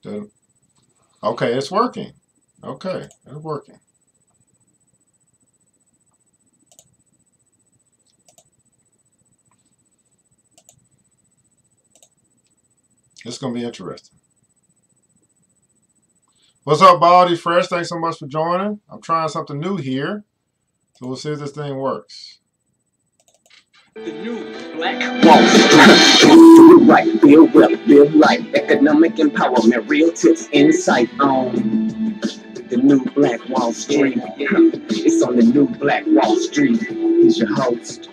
Then- Okay, it's working. Okay, it's working. It's gonna be interesting. What's up, Baldy Fresh? Thanks so much for joining. I'm trying something new here, so we'll see if this thing works. The new Black Wall Street. Do it right, build wealth, live life, economic empowerment, real tips, insight on the new Black Wall Street. It's on the new Black Wall Street. He's your host.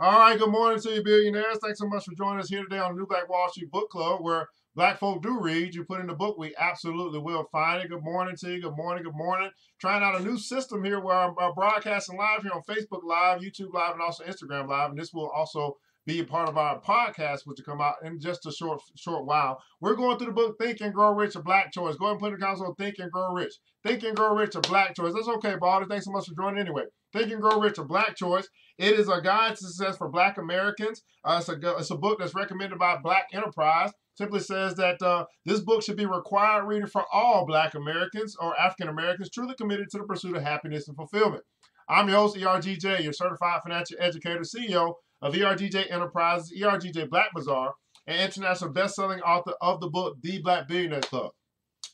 All right, good morning to you, billionaires. Thanks so much for joining us here today on the New Black Wall Street Book Club, where Black folk do read. You put in the book, we absolutely will find it. Good morning to you. Good morning. Good morning. Trying out a new system here where I'm broadcasting live here on Facebook Live, YouTube Live, and also Instagram Live. And this will also be a part of our podcast, which will come out in just a short while. We're going through the book Think and Grow Rich, a Black Choice. Go ahead and put in the console Think and Grow Rich. Think and Grow Rich, a Black Choice. That's okay, Baldy. Thanks so much for joining anyway. Think and Grow Rich, a Black Choice. It is a guide to success for Black Americans. It's a book that's recommended by Black Enterprise. Simply says that this book should be required reading for all Black Americans or African Americans truly committed to the pursuit of happiness and fulfillment. I'm your host, ERGJ, your certified financial educator, CEO of ERGJ Enterprises, ERGJ Black Bazaar, and international best-selling author of the book, The Black Billionaires Club.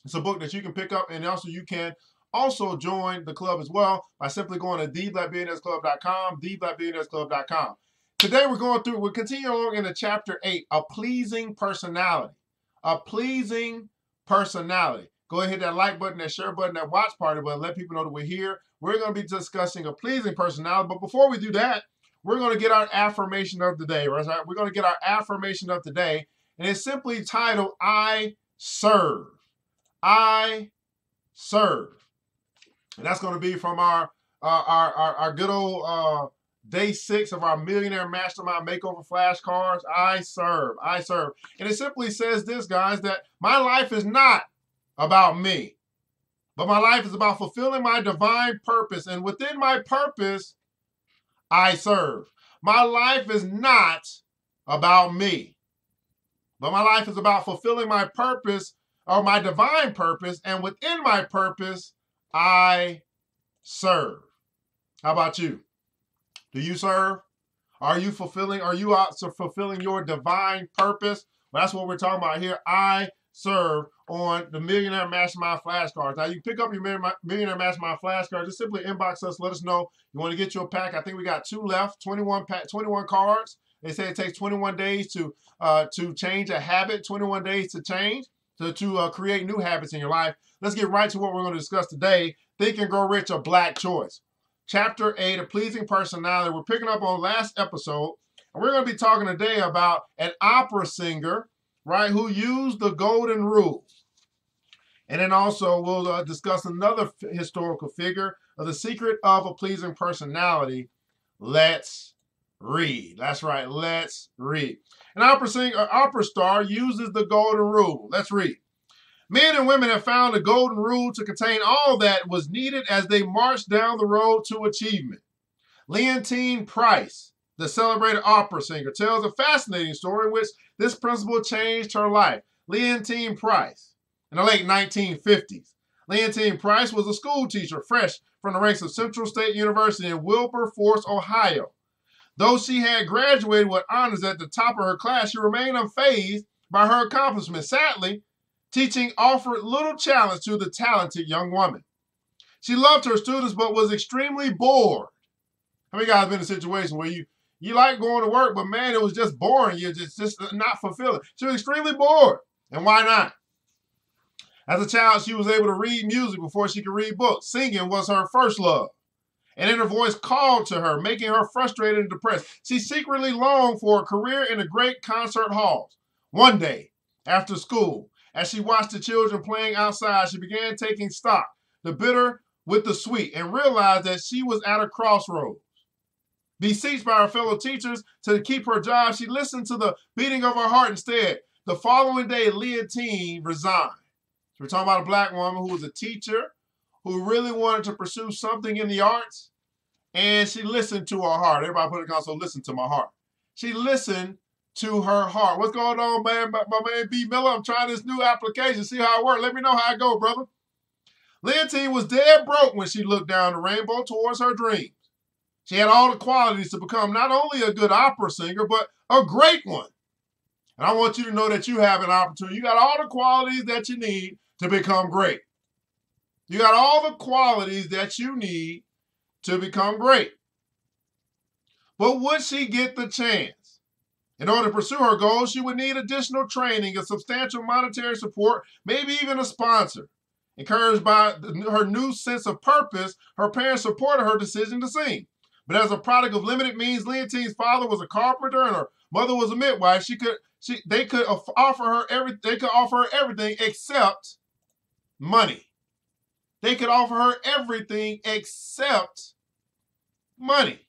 It's a book that you can pick up, and also you can also join the club as well by simply going to theblackbillionairesclub.com, theblackbillionairesclub.com. Today we're continuing along into chapter 8, a pleasing personality. A pleasing personality. Go ahead and hit that like button, that share button, that watch party button. Let people know that we're here. We're going to be discussing a pleasing personality. But before we do that, we're going to get our affirmation of the day. Right? We're going to get our affirmation of the day. And it's simply titled, I serve. I serve. And that's going to be from our good old day 6 of our Millionaire Mastermind Makeover flashcards. I serve. I serve. And it simply says this, guys, that my life is not about me, but my life is about fulfilling my divine purpose. And within my purpose, I serve. My life is not about me, but my life is about fulfilling my purpose or my divine purpose. And within my purpose, I serve. How about you? Do you serve? Are you fulfilling your divine purpose? Well, that's what we're talking about here. I serve on the Millionaire Mastermind flashcards. Now, you can pick up your Millionaire Mastermind flashcards. Just simply inbox us. Let us know you want to get you a pack. I think we got 2 left, 21 cards. They say it takes 21 days to change a habit, 21 days to change, to create new habits in your life. Let's get right to what we're going to discuss today. Think and Grow Rich, a Black Choice. Chapter 8, a pleasing personality. We're picking up on last episode, and we're going to be talking today about an opera singer, right, who used the golden rule. And then also we'll discuss another historical figure of the secret of a pleasing personality. Let's read. That's right, let's read. An opera star uses the golden rule. Let's read. Men and women have found the golden rule to contain all that was needed as they marched down the road to achievement. Leontine Price, the celebrated opera singer, tells a fascinating story in which this principle changed her life. Leontine Price, in the late 1950s. Leontine Price was a school teacher fresh from the ranks of Central State University in Wilberforce, Ohio. Though she had graduated with honors at the top of her class, she remained unfazed by her accomplishments. Sadly, teaching offered little challenge to the talented young woman. She loved her students, but was extremely bored. How many guys been in a situation where you like going to work, but man, it was just boring. You're just not fulfilling. She was extremely bored. And why not? As a child, she was able to read music before she could read books. Singing was her first love. An inner voice called to her, making her frustrated and depressed. She secretly longed for a career in the great concert halls. One day, after school, as she watched the children playing outside, she began taking stock, the bitter with the sweet, and realized that she was at a crossroads. Beseeched by her fellow teachers to keep her job, she listened to the beating of her heart instead. The following day, Leontine resigned. So we're talking about a black woman who was a teacher, who really wanted to pursue something in the arts, and she listened to her heart. Everybody put it on, so listen to my heart. She listened to her heart. What's going on, man? My man B. Miller, I'm trying this new application. See how it works. Let me know how it go, brother. Leontine was dead broke when she looked down the rainbow towards her dreams. She had all the qualities to become not only a good opera singer, but a great one. And I want you to know that you have an opportunity. You got all the qualities that you need to become great. You got all the qualities that you need to become great. But would she get the chance? In order to pursue her goals, she would need additional training, a substantial monetary support, maybe even a sponsor. Encouraged by her new sense of purpose, her parents supported her decision to sing. But as a product of limited means, Leontine's father was a carpenter and her mother was a midwife. They could offer her everything except money. They could offer her everything except money.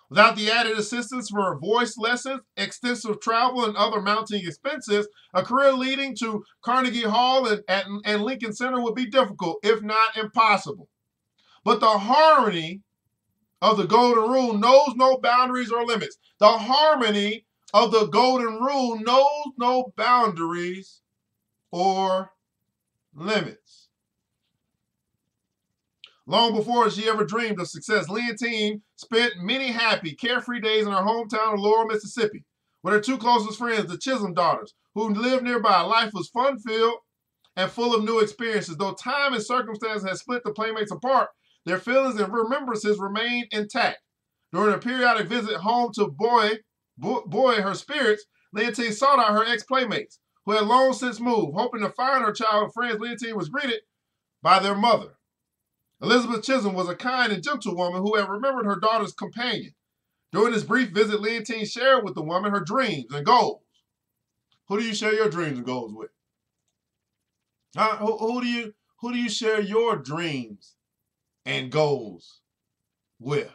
Without the added assistance for voice lessons, extensive travel, and other mounting expenses, a career leading to Carnegie Hall and Lincoln Center would be difficult, if not impossible. But the harmony of the golden rule knows no boundaries or limits. The harmony of the golden rule knows no boundaries or limits. Long before she ever dreamed of success, Leontine spent many happy, carefree days in her hometown of Laurel, Mississippi, with her two closest friends, the Chisholm daughters, who lived nearby. Life was fun-filled and full of new experiences. Though time and circumstance had split the playmates apart, their feelings and remembrances remained intact. During a periodic visit home to buoy her spirits, Leontine sought out her ex-playmates, who had long since moved. Hoping to find her childhood friends, Leontine was greeted by their mother. Elizabeth Chisholm was a kind and gentle woman who had remembered her daughter's companion. During this brief visit, Leontine shared with the woman her dreams and goals. Who do you share your dreams and goals with? Who do you share your dreams and goals with?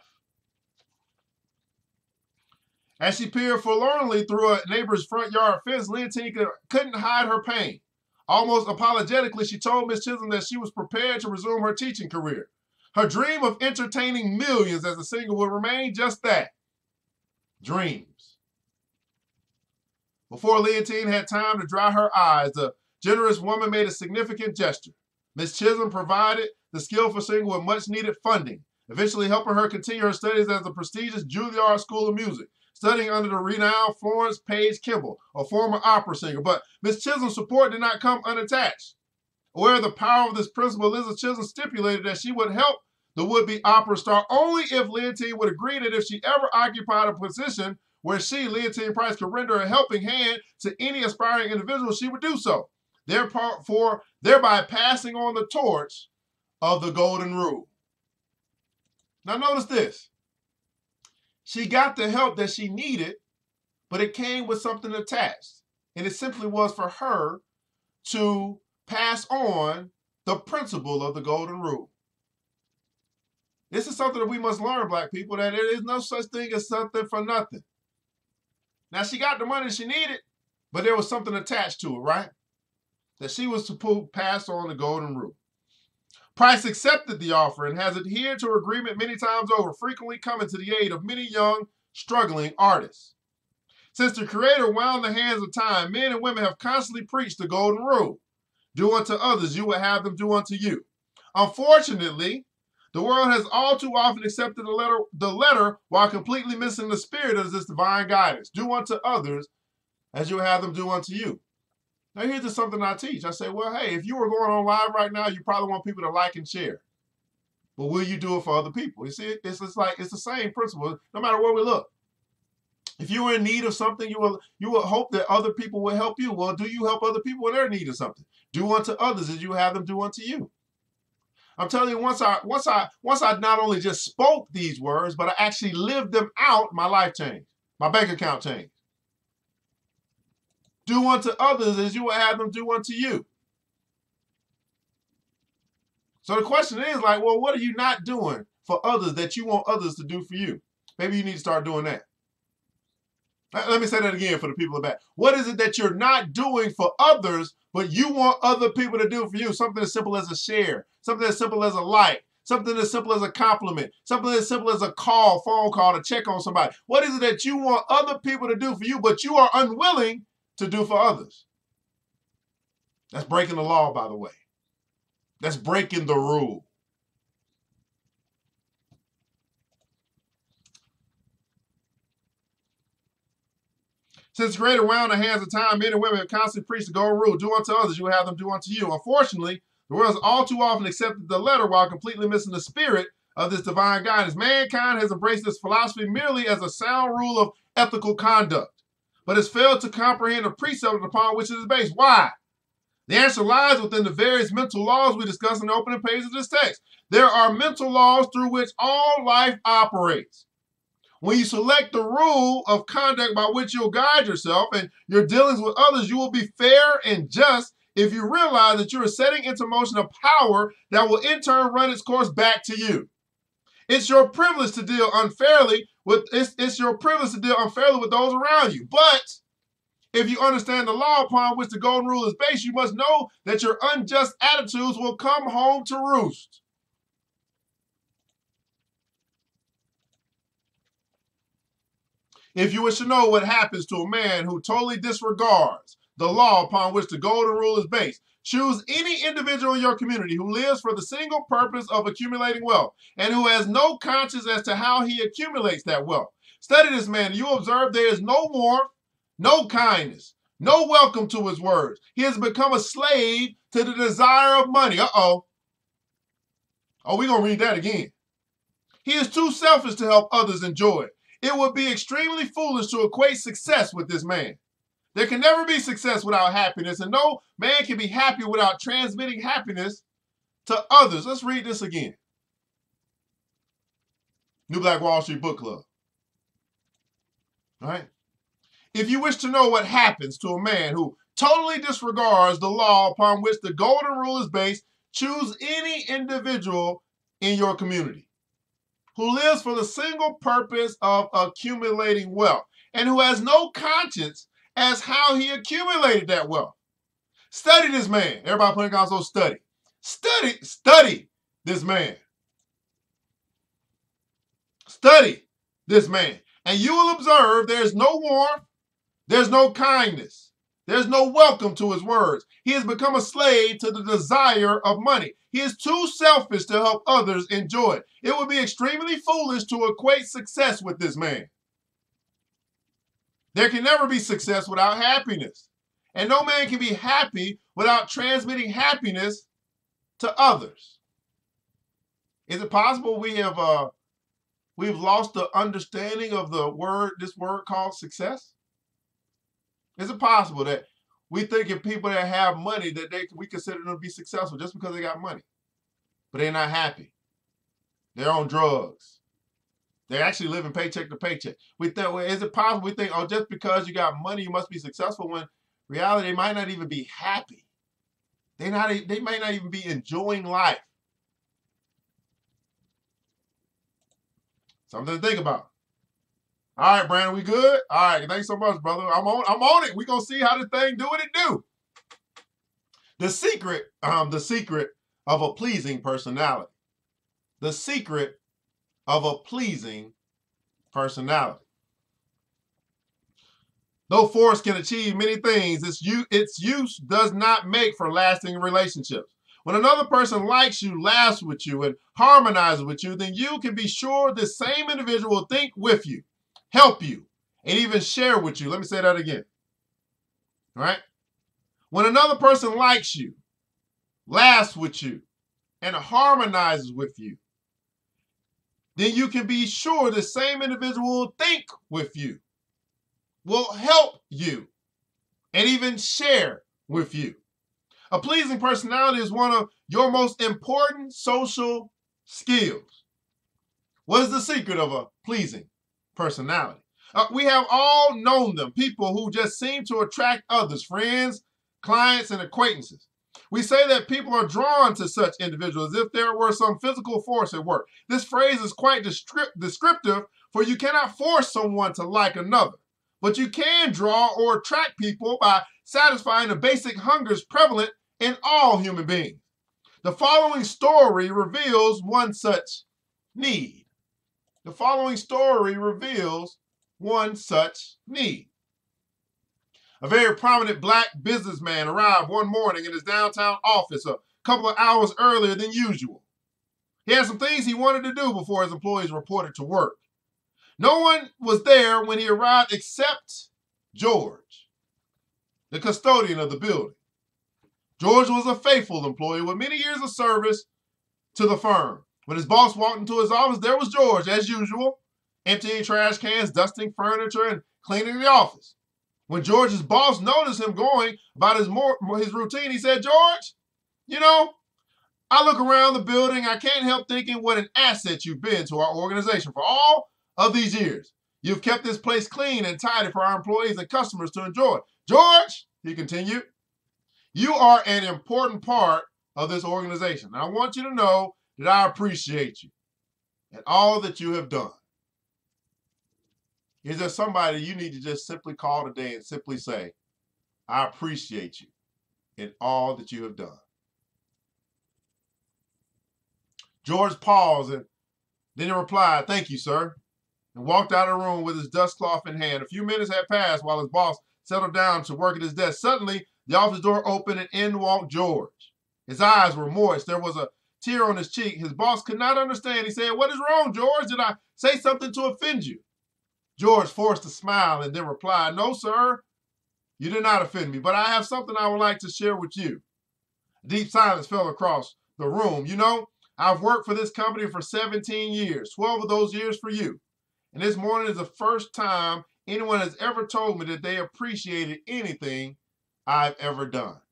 As she peered forlornly through a neighbor's front yard fence, Leontine couldn't hide her pain. Almost apologetically, she told Miss Chisholm that she was prepared to resume her teaching career. Her dream of entertaining millions as a singer would remain just that, dreams. Before Leontine had time to dry her eyes, the generous woman made a significant gesture. Miss Chisholm provided the skillful singer with much-needed funding, eventually helping her continue her studies at the prestigious Juilliard School of Music, studying under the renowned Florence Page Kimball, a former opera singer. But Miss Chisholm's support did not come unattached. Aware of the power of this principle, Elizabeth Chisholm stipulated that she would help the would-be opera star only if Leontine would agree that if she ever occupied a position where she, Leontine Price, could render a helping hand to any aspiring individual, she would do so, thereby passing on the torch of the golden rule. Now notice this. She got the help that she needed, but it came with something attached. And it simply was for her to pass on the principle of the golden rule. This is something that we must learn, Black people, that there is no such thing as something for nothing. Now, she got the money she needed, but there was something attached to it, right? That she was to pass on the golden rule. Price accepted the offer and has adhered to her agreement many times over, frequently coming to the aid of many young, struggling artists. Since the Creator wound the hands of time, men and women have constantly preached the golden rule. Do unto others, you will have them do unto you. Unfortunately, the world has all too often accepted the letter while completely missing the spirit of this divine guidance. Do unto others as you will have them do unto you. Now, here's just something I teach. I say, well, hey, if you were going on live right now, you probably want people to like and share. But will you do it for other people? You see, it's the same principle, no matter where we look. If you were in need of something, you will hope that other people will help you. Well, do you help other people when they're in need of something? Do unto others as you have them do unto you. I'm telling you, once I not only just spoke these words, but I actually lived them out, my life changed. My bank account changed. Do unto others as you will have them do unto you. So the question is like, well, what are you not doing for others that you want others to do for you? Maybe you need to start doing that. Let me say that again for the people in the back. What is it that you're not doing for others, but you want other people to do for you? Something as simple as a share, something as simple as a like, Something as simple as a compliment. Something as simple as a phone call to check on somebody. What is it that you want other people to do for you, but you are unwilling to do for others? That's breaking the law, by the way. That's breaking the rule. Since great around the hands of time, men and women have constantly preached the golden rule: do unto others, you will have them do unto you. Unfortunately, the world has all too often accepted the letter while completely missing the spirit of this divine guidance. Mankind has embraced this philosophy merely as a sound rule of ethical conduct, but has failed to comprehend the precept upon which it is based. Why? The answer lies within the various mental laws we discuss in the opening pages of this text. There are mental laws through which all life operates. When you select the rule of conduct by which you'll guide yourself and your dealings with others, you will be fair and just if you realize that you are setting into motion a power that will in turn run its course back to you. It's your privilege to deal unfairly with it's your privilege to deal unfairly with those around you. But if you understand the law upon which the golden rule is based, you must know that your unjust attitudes will come home to roost. If you wish to know what happens to a man who totally disregards the law upon which the golden rule is based, choose any individual in your community who lives for the single purpose of accumulating wealth and who has no conscience as to how he accumulates that wealth. Study this man, and you will observe there is no warmth, no kindness, no welcome to his words. He has become a slave to the desire of money. Oh, we're going to read that again. He is too selfish to help others enjoy it. It would be extremely foolish to equate success with this man. There can never be success without happiness, and no man can be happy without transmitting happiness to others. Let's read this again. New Black Wall Street Book Club. All right. If you wish to know what happens to a man who totally disregards the law upon which the golden rule is based, choose any individual in your community who lives for the single purpose of accumulating wealth and who has no conscience as how he accumulated that wealth. Study this man. Everybody put in console, study. Study this man. Study this man. And you will observe there's no warmth, there's no kindness, there's no welcome to his words. He has become a slave to the desire of money. He is too selfish to help others enjoy it. It would be extremely foolish to equate success with this man. There can never be success without happiness. And no man can be happy without transmitting happiness to others. Is it possible we've lost the understanding of this word called success? Is it possible that we think if people that have money that we consider them to be successful just because they got money, but they're not happy? They're on drugs. They're actually living paycheck to paycheck. We think, well, is it possible we think, oh, just because you got money, you must be successful, when in reality, they might not even be happy. They might not even be enjoying life. Something to think about. All right, Brandon, we good? All right, thanks so much, brother. I'm on it. We're going to see how this thing do what it do. The secret of a pleasing personality. The secret of a pleasing personality. Though force can achieve many things, its use does not make for lasting relationships. When another person likes you, laughs with you, and harmonizes with you, then you can be sure this same individual will think with you, help you, and even share with you. Let me say that again. All right? When another person likes you, laughs with you, and harmonizes with you, then you can be sure the same individual will think with you, will help you, and even share with you. A pleasing personality is one of your most important social skills. What is the secret of a pleasing personality? We have all known them, people who just seem to attract others, friends, clients, and acquaintances. We say that people are drawn to such individuals as if there were some physical force at work. This phrase is quite descriptive, for you cannot force someone to like another, but you can draw or attract people by satisfying the basic hungers prevalent in all human beings. The following story reveals one such need. The following story reveals one such need. A very prominent black businessman arrived one morning in his downtown office a couple of hours earlier than usual. He had some things he wanted to do before his employees reported to work. No one was there when he arrived except George, the custodian of the building. George was a faithful employee with many years of service to the firm. When his boss walked into his office, there was George, as usual, emptying trash cans, dusting furniture, and cleaning the office. When George's boss noticed him going about his routine, he said, "George, you know, I look around the building, I can't help thinking what an asset you've been to our organization for all of these years. You've kept this place clean and tidy for our employees and customers to enjoy. George," he continued, "you are an important part of this organization. I want you to know that I appreciate you and all that you have done." Is there somebody you need to just simply call today and simply say, "I appreciate you in all that you have done"? George paused and then he replied, "Thank you, sir," and walked out of the room with his dust cloth in hand. A few minutes had passed while his boss settled down to work at his desk. Suddenly, the office door opened and in walked George. His eyes were moist. There was a tear on his cheek. His boss could not understand. He said, "What is wrong, George? Did I say something to offend you?" George forced a smile and then replied, "No, sir, you did not offend me, but I have something I would like to share with you." Deep silence fell across the room. "You know, I've worked for this company for 17 years, 12 of those years for you. And this morning is the first time anyone has ever told me that they appreciated anything I've ever done."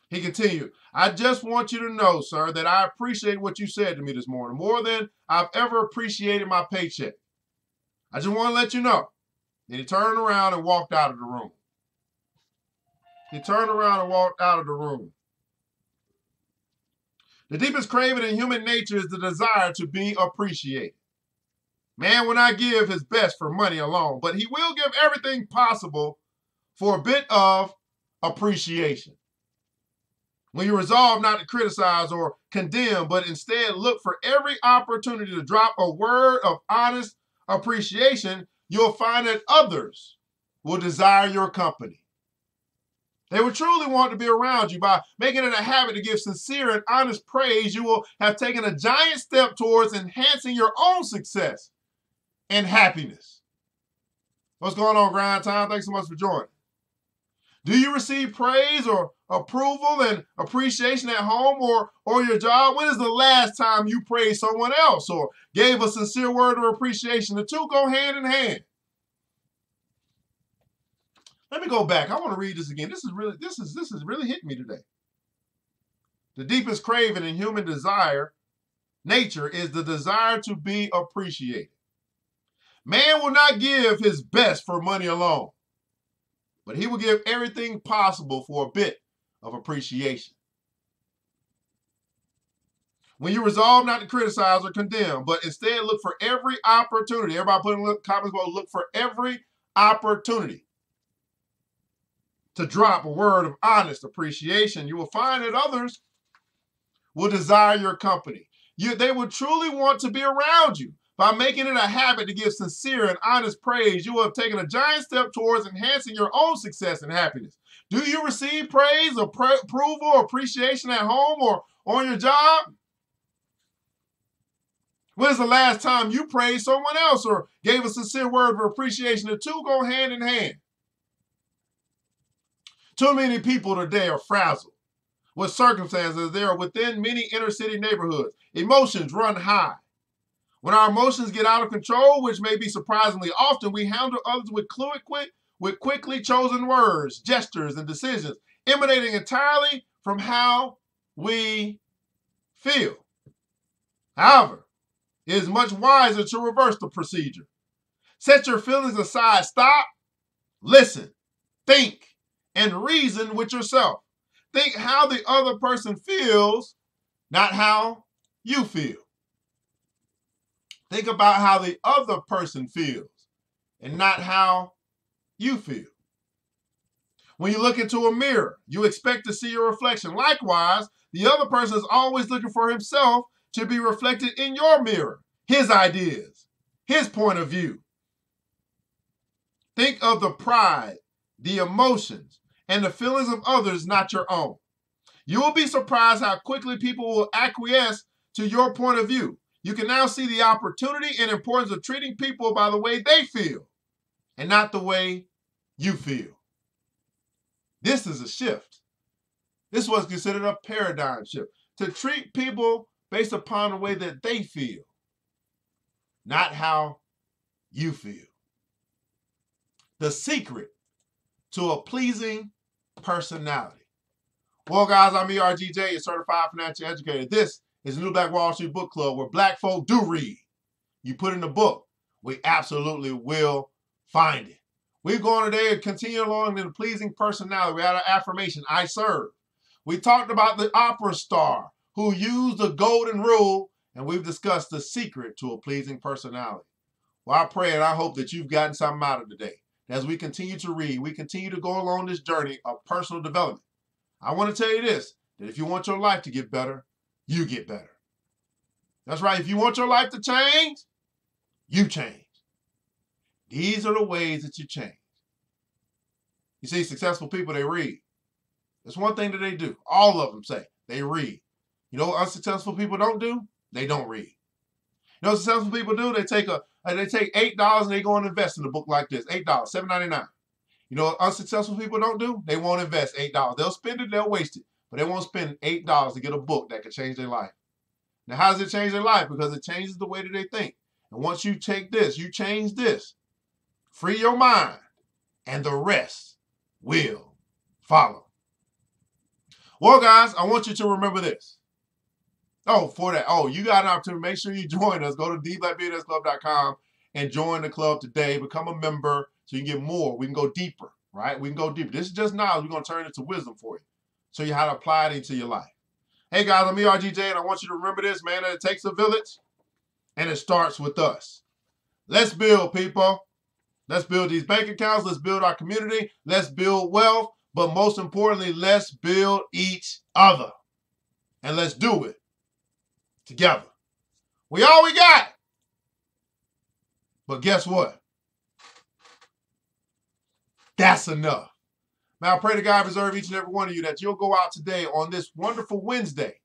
He continued, "I just want you to know, sir, that I appreciate what you said to me this morning, more than I've ever appreciated my paycheck. I just want to let you know." And he turned around and walked out of the room. He turned around and walked out of the room. The deepest craving in human nature is the desire to be appreciated. Man will not give his best for money alone, but he will give everything possible for a bit of appreciation. When you resolve not to criticize or condemn, but instead look for every opportunity to drop a word of honest appreciation, you'll find that others will desire your company. They will truly want to be around you. By making it a habit to give sincere and honest praise, you will have taken a giant step towards enhancing your own success and happiness. What's going on, Grind Time? Thanks so much for joining. Do you receive praise or approval and appreciation at home or your job? When is the last time you praised someone else or gave a sincere word of appreciation? The two go hand in hand. Let me go back. I want to read this again. This is really hitting me today. The deepest craving in human nature is the desire to be appreciated. Man will not give his best for money alone, but he will give everything possible for a bit of appreciation. When you resolve not to criticize or condemn, but instead look for every opportunity, everybody put in the comments below, look for every opportunity to drop a word of honest appreciation, you will find that others will desire your company. They will truly want to be around you. By making it a habit to give sincere and honest praise, you will have taken a giant step towards enhancing your own success and happiness. Do you receive praise or approval or appreciation at home or on your job? When is the last time you praised someone else or gave a sincere word of appreciation? The two go hand in hand. Too many people today are frazzled with circumstances. They are within many inner city neighborhoods. Emotions run high. When our emotions get out of control, which may be surprisingly often, we handle others with quickly chosen words, gestures, and decisions, emanating entirely from how we feel. However, it is much wiser to reverse the procedure. Set your feelings aside. Stop, listen, think, and reason with yourself. Think how the other person feels, not how you feel. Think about how the other person feels and not how you feel. When you look into a mirror, you expect to see your reflection. Likewise, the other person is always looking for himself to be reflected in your mirror, his ideas, his point of view. Think of the pride, the emotions, and the feelings of others, not your own. You will be surprised how quickly people will acquiesce to your point of view. You can now see the opportunity and importance of treating people by the way they feel and not the way you feel. This is a shift. This was considered a paradigm shift. To treat people based upon the way that they feel, not how you feel. The secret to a pleasing personality. Well, guys, I'm ERGJ, your certified financial educator. This is the New Black Wall Street Book Club, where black folk do read. You put in the book, we absolutely will find it. We're going today and continue along in the pleasing personality. We had an affirmation, I serve. We talked about the opera star who used the golden rule, and we've discussed the secret to a pleasing personality. Well, I pray and I hope that you've gotten something out of today. As we continue to read, we continue to go along this journey of personal development. I want to tell you this, that if you want your life to get better, you get better. That's right. If you want your life to change, you change. These are the ways that you change. You see, successful people, they read. That's one thing that they do. All of them say they read. You know what unsuccessful people don't do? They don't read. You know what successful people do? They take $8 and they go and invest in a book like this. $8, $7.99. You know what unsuccessful people don't do? They won't invest $8. They'll spend it, they'll waste it. But they won't spend $8 to get a book that can change their life. Now, how does it change their life? Because it changes the way that they think. And once you take this, you change this, free your mind, and the rest will follow. Well, guys, I want you to remember this. Oh, for that. Oh, you got an opportunity. Make sure you join us. Go to theblackbillionairesclub.com and join the club today. Become a member so you can get more. We can go deeper, right? We can go deeper. This is just knowledge. We're going to turn it into wisdom for you. Show you how to apply it into your life. Hey, guys, I'm ERGJ, and I want you to remember this, man, that it takes a village, and it starts with us. Let's build, people. Let's build these bank accounts. Let's build our community. Let's build wealth. But most importantly, let's build each other. And let's do it together. We all we got. But guess what? That's enough. Now, I pray to God preserve each and every one of you that you'll go out today on this wonderful Wednesday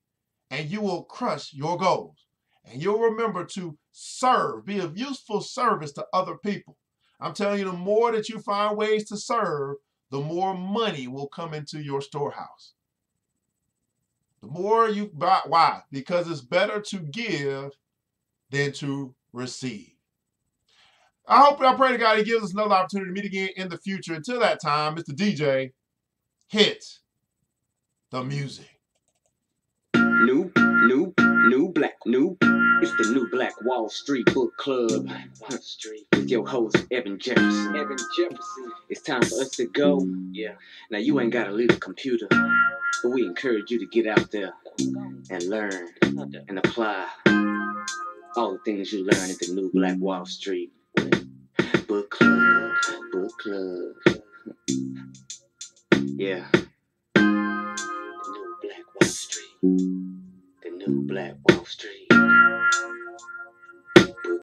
and you will crush your goals. And you'll remember to serve, be of useful service to other people. I'm telling you, the more that you find ways to serve, the more money will come into your storehouse. The more you buy. Why? Because it's better to give than to receive. I pray to God he gives us another opportunity to meet again in the future. Until that time, Mr. DJ, hit the music. New black. It's the New Black Wall Street Book Club. With your host, Evan Jefferson. It's time for us to go. Yeah. Now, you ain't got to leave the computer, but we encourage you to get out there and learn and apply all the things you learn at the New Black Wall Street Book Club. Yeah.